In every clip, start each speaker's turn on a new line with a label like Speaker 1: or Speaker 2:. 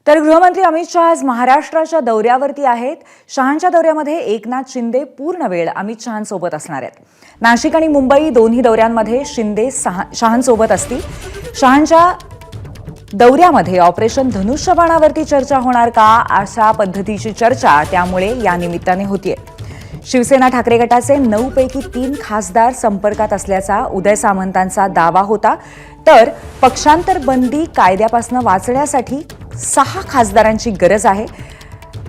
Speaker 1: तर गृहमंत्री अमित शाह आज महाराष्ट्राच्या दौऱ्यावरती आहेत। शहांच्या दौऱ्यामध्ये एकनाथ शिंदे पूर्ण वेळ अमित शहांसोबत असणार आहेत। नाशिक आणि मुंबई दोन्ही दौऱ्यांमध्ये शिंदे शहांसोबत असतील। शहांच्या दौऱ्यामध्ये ऑपरेशन धनुष्यबाणावरती चर्चा होणार का अशा पद्धतीची चर्चा त्यामुळे या निमित्ताने होतीये। शिवसेना ठाकरे गटाचे 9 पैकी 3 खासदार संपर्कात असल्याचा उदय सामंतांचा दावा होता। तर पक्षांतर बंदी कायद्यापासून वाचण्यासाठी 6 खासदारांची गरज आहे।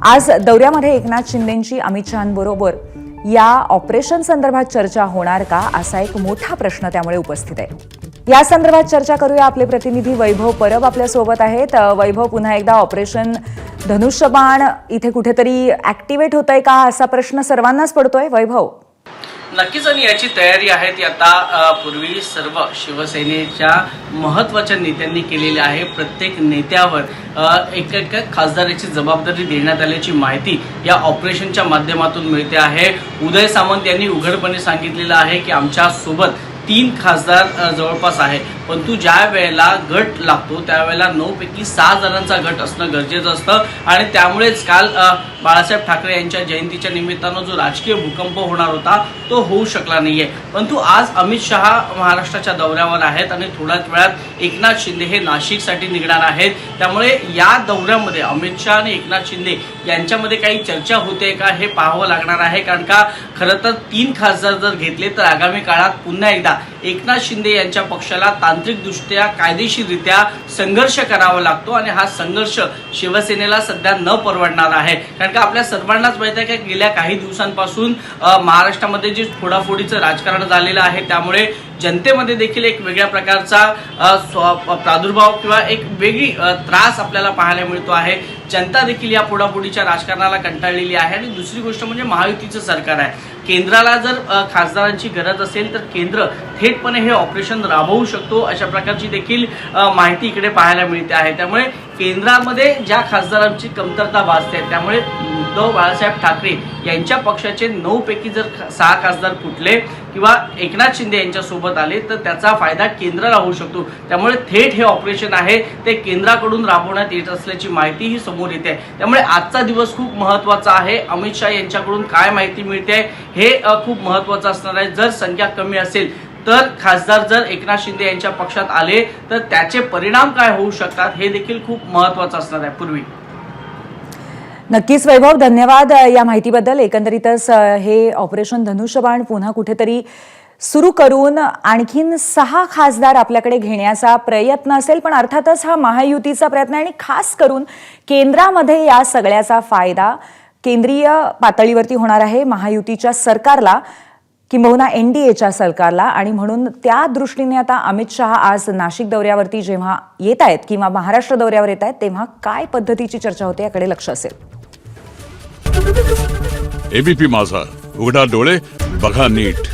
Speaker 1: आज दौऱ्यामध्ये एकनाथ शिंदेंची अमित शहांबरोबर या ऑपरेशन संदर्भात चर्चा होणार का असा एक मोठा प्रश्न त्यामुळे उपस्थित आहे। या संदर्भात चर्चा करूया। आपले प्रतिनिधी वैभव परब आपल्या सोबत आहेत। वैभव, पुन्हा एकदा ऑपरेशन धनुष्यबाण इथे कुठेतरी ऍक्टिव्हेट होतंय का असा प्रश्न सर्वांनाच पडतोय। वैभव,
Speaker 2: नक्कीच आणि याची तयारी आहे ती आता पूर्वी सर्व शिवसेनेच्या महत्त्वाच्या नेत्यांनी केलेली आहे। प्रत्येक नेत्यावर एक खासदाराची जबाबदारी देण्यात आल्याची माहिती या ऑपरेशनच्या माध्यमातून मिळते आहे। उदय सामंत यांनी उघडपणे सांगितलेलं आहे की आमच्या सोबत 3 खासदार जवळपास आहे, परंतु ज्या वेळेला गट लागतो त्यावेळेला 9 पैकी 6 जणांचा गट असणं गरजेचं असतं आणि त्यामुळेच काल बाळासाहेब ठाकरे यांच्या जयंतीच्या निमित्तानं जो राजकीय भूकंप होणार होता तो होऊ शकला नाहीये। परंतु आज अमित शहा महाराष्ट्राच्या दौऱ्यावर आहेत आणि थोड्याच वेळात एकनाथ शिंदे हे नाशिकसाठी निघणार आहेत। त्यामुळे या दौऱ्यामध्ये अमित शहा आणि एकनाथ शिंदे यांच्यामध्ये काही चर्चा होते का हे पाहावं लागणार आहे। कारण का खरं तर 3 खासदार जर घेतले तर आगामी काळात पुन्हा एकदा एकनाथ शिंदे यांच्या पक्षाला तांत्रिकदृष्ट्या कायदेशीररित्या संघर्ष करावा लागतो आणि हा संघर्ष शिवसेनेला सध्या न परवडणार आहे। कारण का आपल्या सर्वांनाच माहिती आहे की गेल्या काही दिवसांपासून महाराष्ट्रामध्ये जे फोडाफोडीचं राजकारण झालेलं आहे त्यामुळे जनतेमध्ये देखील एक वेगळ्या प्रकारचा प्रादुर्भाव किंवा एक वेगळी त्रास आपल्याला पाहायला मिळतो आहे। जनता देखील या फोडाफोडीच्या राजकारणाला कंटाळलेली आहे आणि दुसरी गोष्ट म्हणजे महायुतीचं सरकार आहे। केंद्राला जर खासदारांची गरज असेल तर केंद्र थेटपणे हे ऑपरेशन राबवू शकतो अशा प्रकारची देखील माहिती इकडे पाहायला मिळते आहे। त्यामुळे केंद्रामध्ये ज्या खासदारांची कमतरता भासते त्यामुळे उद्धव बाळासाहेब ठाकरे यांच्या पक्षाचे 9 पैकी जर 6 खासदार फुटले किंवा एकनाथ शिंदे यांच्या सोबत आले तर त्याचा फायदा केंद्राला होऊ शकतो। त्यामुळे थेट हे ऑपरेशन आहे ते केंद्राकडून राबवण्यात येत असल्याची माहिती ही समोर येते। त्यामुळे आजचा दिवस खूप महत्त्वाचा आहे। अमित शहा यांच्याकडून काय माहिती मिळते हे खूप महत्त्वाचं असणार आहे। जर संख्या कमी असेल तर खासदार जर एकनाथ शिंदे यांच्या पक्षात आले तर त्याचे परिणाम काय होऊ शकतात हे देखील खूप महत्त्वाचं असणार आहे। पूर्वी
Speaker 1: नक्कीच वैभव, धन्यवाद या माहितीबद्दल। एकंदरीतच हे ऑपरेशन धनुष्यबाण पुन्हा कुठेतरी सुरू करून आणखीन 6 खासदार आपल्याकडे घेण्याचा प्रयत्न असेल, पण अर्थातच हा महायुतीचा प्रयत्न आणि खास करून केंद्रामध्ये या सगळ्याचा फायदा केंद्रीय पातळीवरती होणार आहे महायुतीच्या सरकारला किंबहुना एनडीएच्या सरकारला। आणि म्हणून त्या दृष्टीने आता अमित शहा आज नाशिक दौऱ्यावरती जेव्हा येत आहेत किंवा महाराष्ट्र दौऱ्यावर येत आहेत तेव्हा काय पद्धतीची चर्चा होते याकडे लक्ष असेल।
Speaker 3: एबीपी माझा, उघडा डोळे बघा नीट।